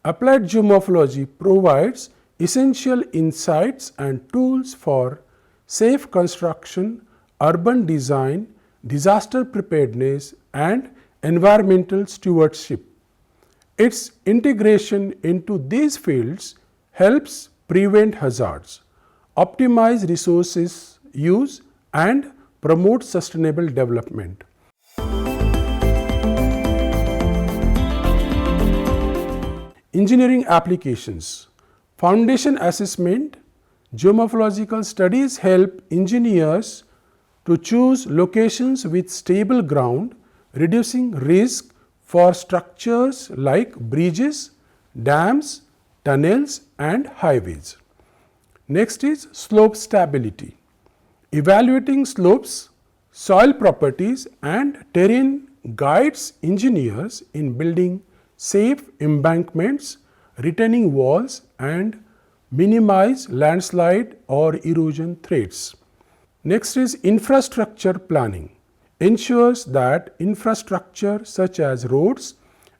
Applied geomorphology provides essential insights and tools for safe construction, urban design, disaster preparedness, and environmental stewardship. Its integration into these fields helps prevent hazards, optimize resources use, and promote sustainable development. Engineering applications. Foundation assessment. Geomorphological studies help engineers to choose locations with stable ground, reducing risk for structures like bridges, dams, tunnels, and highways. Next is slope stability. Evaluating slopes, soil properties, and terrain guides engineers in building safe embankments, retaining walls, and minimize landslide or erosion threats. Next is infrastructure planning. Ensures that infrastructure such as roads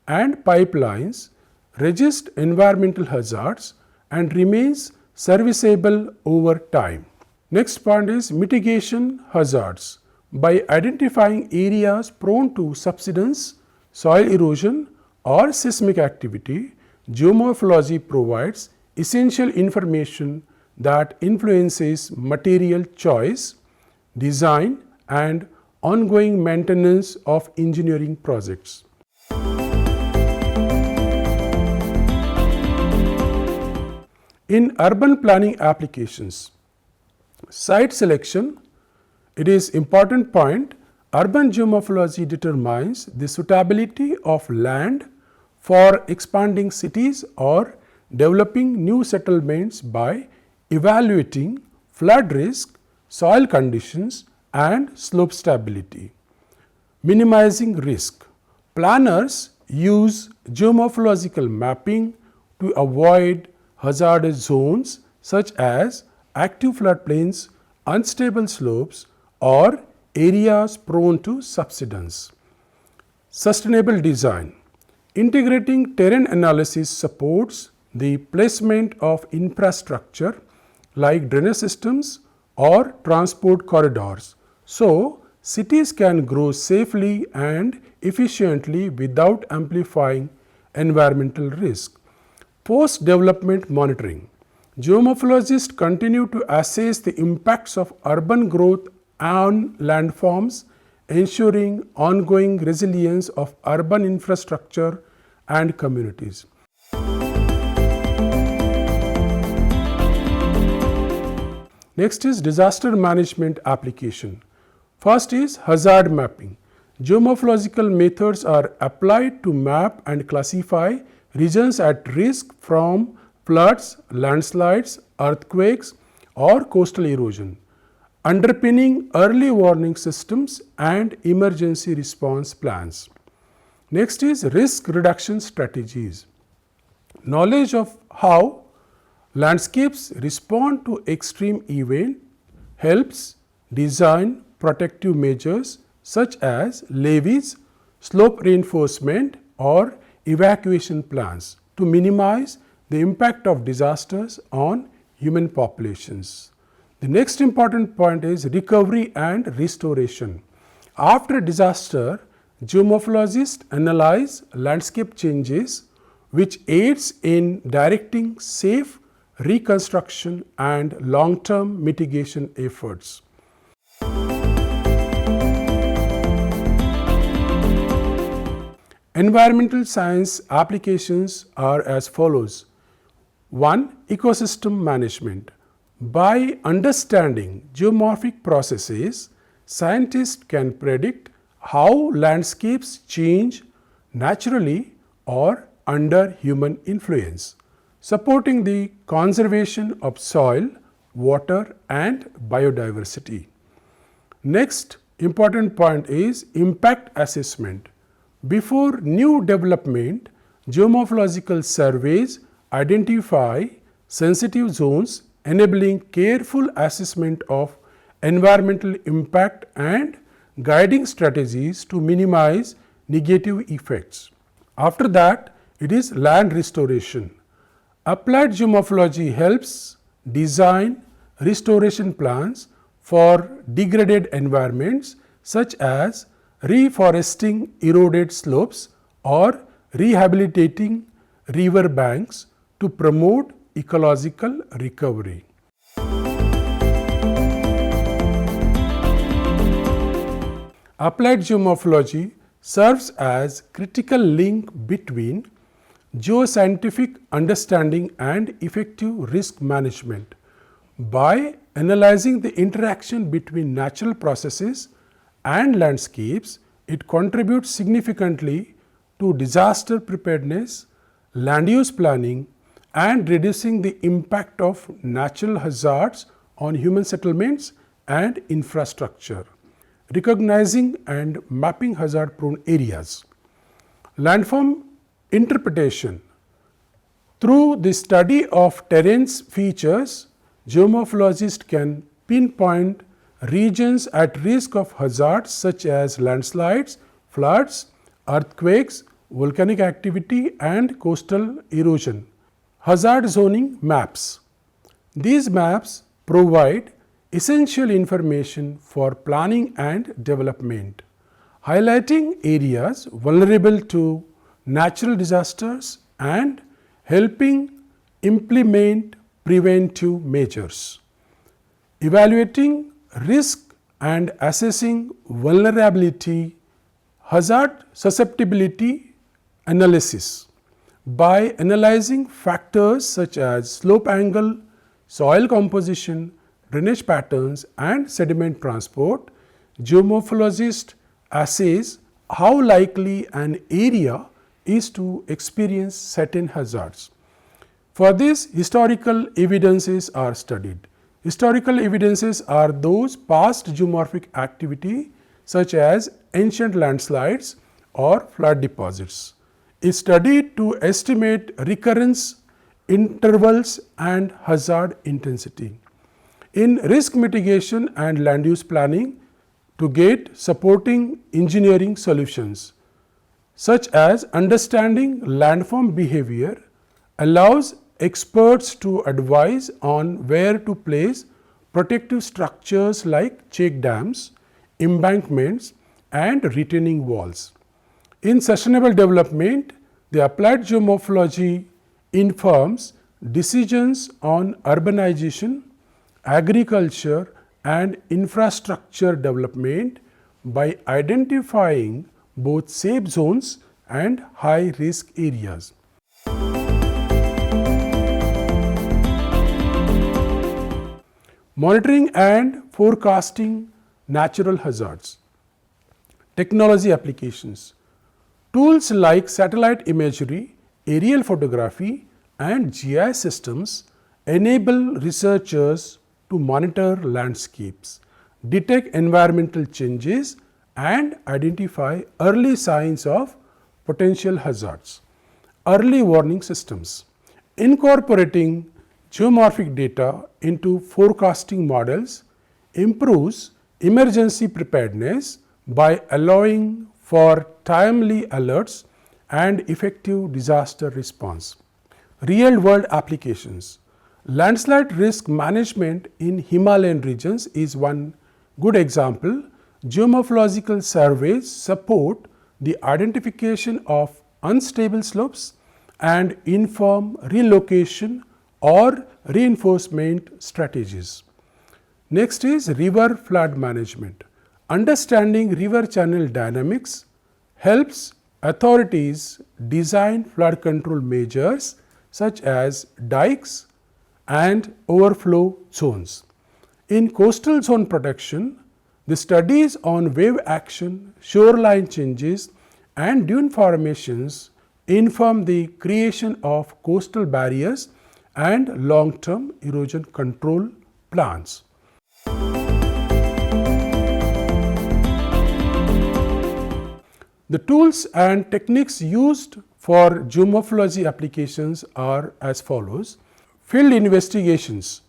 and pipelines resist environmental hazards and remains serviceable over time. Next point is mitigation hazards. By identifying areas prone to subsidence, soil erosion, or seismic activity, geomorphology provides essential information that influences material choice, design, and ongoing maintenance of engineering projects. In urban planning applications, site selection, it is important point. Urban geomorphology determines the suitability of land for expanding cities or developing new settlements by evaluating flood risk, soil conditions, and slope stability. Minimizing risk. Planners use geomorphological mapping to avoid hazardous zones such as active floodplains, unstable slopes, or areas prone to subsidence. Sustainable design. Integrating terrain analysis supports the placement of infrastructure like drainage systems or transport corridors, so cities can grow safely and efficiently without amplifying environmental risk. Post-development monitoring. Geomorphologists continue to assess the impacts of urban growth on landforms, ensuring ongoing resilience of urban infrastructure and communities. Next is disaster management application. First is hazard mapping. Geomorphological methods are applied to map and classify regions at risk from floods, landslides, earthquakes, or coastal erosion, underpinning early warning systems and emergency response plans. Next is risk reduction strategies. Knowledge of how landscapes respond to extreme events helps design protective measures such as levees, slope reinforcement, or evacuation plans to minimize the impact of disasters on human populations. The next important point is recovery and restoration. After disaster, geomorphologists analyze landscape changes, which aids in directing safe reconstruction and long-term mitigation efforts. Environmental science applications are as follows. 1. Ecosystem management. By understanding geomorphic processes, scientists can predict how landscapes change naturally or under human influence, supporting the conservation of soil, water, and biodiversity. Next important point is impact assessment. Before new development, geomorphological surveys identify sensitive zones, enabling careful assessment of environmental impact and guiding strategies to minimize negative effects. After that, It is land restoration. Applied geomorphology helps design restoration plans for degraded environments such as reforesting eroded slopes or rehabilitating river banks to promote ecological recovery. Applied geomorphology serves as critical link between geoscientific understanding and effective risk management. By analyzing the interaction between natural processes and landscapes, it contributes significantly to disaster preparedness, land use planning, and reducing the impact of natural hazards on human settlements and infrastructure. Recognizing and mapping hazard-prone areas. Landform interpretation. Through the study of terrain's features, geomorphologists can pinpoint regions at risk of hazards such as landslides, floods, earthquakes, volcanic activity, and coastal erosion. Hazard zoning maps. These maps provide essential information for planning and development, highlighting areas vulnerable to natural disasters and helping implement preventive measures. Evaluating risk and assessing vulnerability, hazard susceptibility analysis. By analyzing factors such as slope angle, soil composition, drainage patterns, and sediment transport, geomorphologist assess how likely an area is to experience certain hazards. For this, historical evidences are studied. Historical evidences are those past geomorphic activity such as ancient landslides or flood deposits. Is studied to estimate recurrence intervals and hazard intensity. In risk mitigation and land use planning, to get supporting engineering solutions such as understanding landform behavior allows experts to advise on where to place protective structures like check dams, embankments, and retaining walls. In sustainable development, the applied geomorphology informs decisions on urbanization, agriculture, and infrastructure development by identifying both safe zones and high risk areas. Monitoring and forecasting natural hazards. Technology applications. Tools like satellite imagery, aerial photography, and GIS systems enable researchers to monitor landscapes, detect environmental changes, and identify early signs of potential hazards. Early warning systems. Incorporating geomorphic data into forecasting models improves emergency preparedness by allowing for timely alerts and effective disaster response. Real-world applications. Landslide risk management in Himalayan regions is one good example. Geomorphological surveys support the identification of unstable slopes and inform relocation or reinforcement strategies. Next is river flood management. Understanding river channel dynamics helps authorities design flood control measures such as dikes and overflow zones. In coastal zone protection, the studies on wave action, shoreline changes, and dune formations inform the creation of coastal barriers and long-term erosion control plans. The tools and techniques used for geomorphology applications are as follows. Field investigations,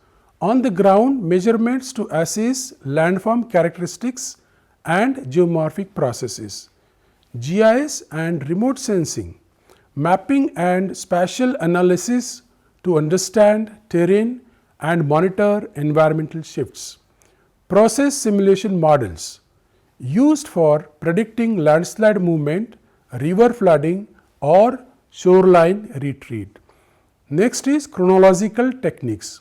on the ground measurements to assess landform characteristics and geomorphic processes. GIS and remote sensing, mapping and spatial analysis to understand terrain and monitor environmental shifts. Process simulation models used for predicting landslide movement, river flooding or shoreline retreat. Next is chronological techniques,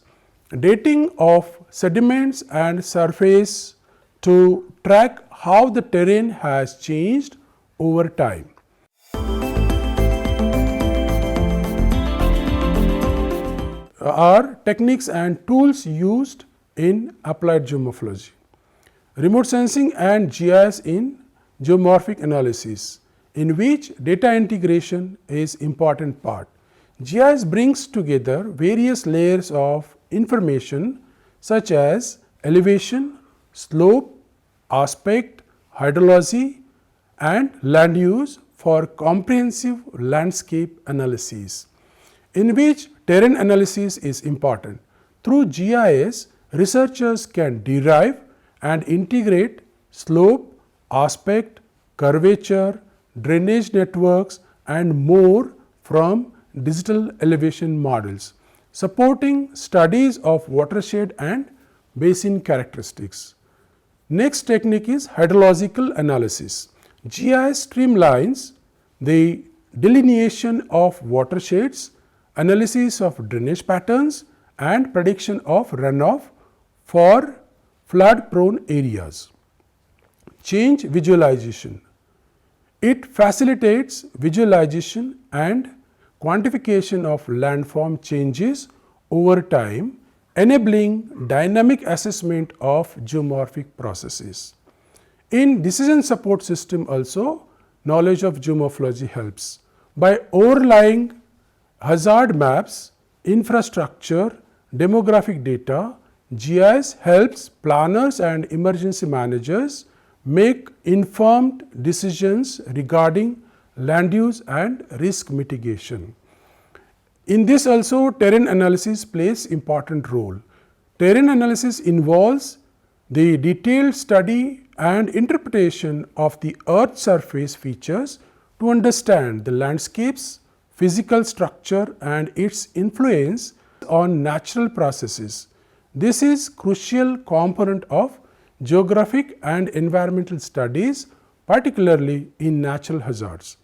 dating of sediments and surface to track how the terrain has changed over time. Are techniques and tools used in applied geomorphology. Remote sensing and GIS in geomorphic analysis, in which data integration is important part. GIS brings together various layers of information such as elevation, slope, aspect, hydrology and land use for comprehensive landscape analysis, in which terrain analysis is important. Through GIS, researchers can derive and integrate slope, aspect, curvature, drainage networks and more from digital elevation models, supporting studies of watershed and basin characteristics. Next technique is hydrological analysis. GIS streamlines the delineation of watersheds, analysis of drainage patterns and prediction of runoff for flood prone areas. Change visualization. It facilitates visualization and quantification of landform changes over time, enabling dynamic assessment of geomorphic processes. In decision support system also, knowledge of geomorphology helps by overlaying hazard maps, infrastructure, demographic data. GIS helps planners and emergency managers make informed decisions regarding land use and risk mitigation. In this also, terrain analysis plays important role. Terrain analysis involves the detailed study and interpretation of the earth's surface features to understand the landscape's physical structure and its influence on natural processes. This is crucial component of geographic and environmental studies, particularly in natural hazards.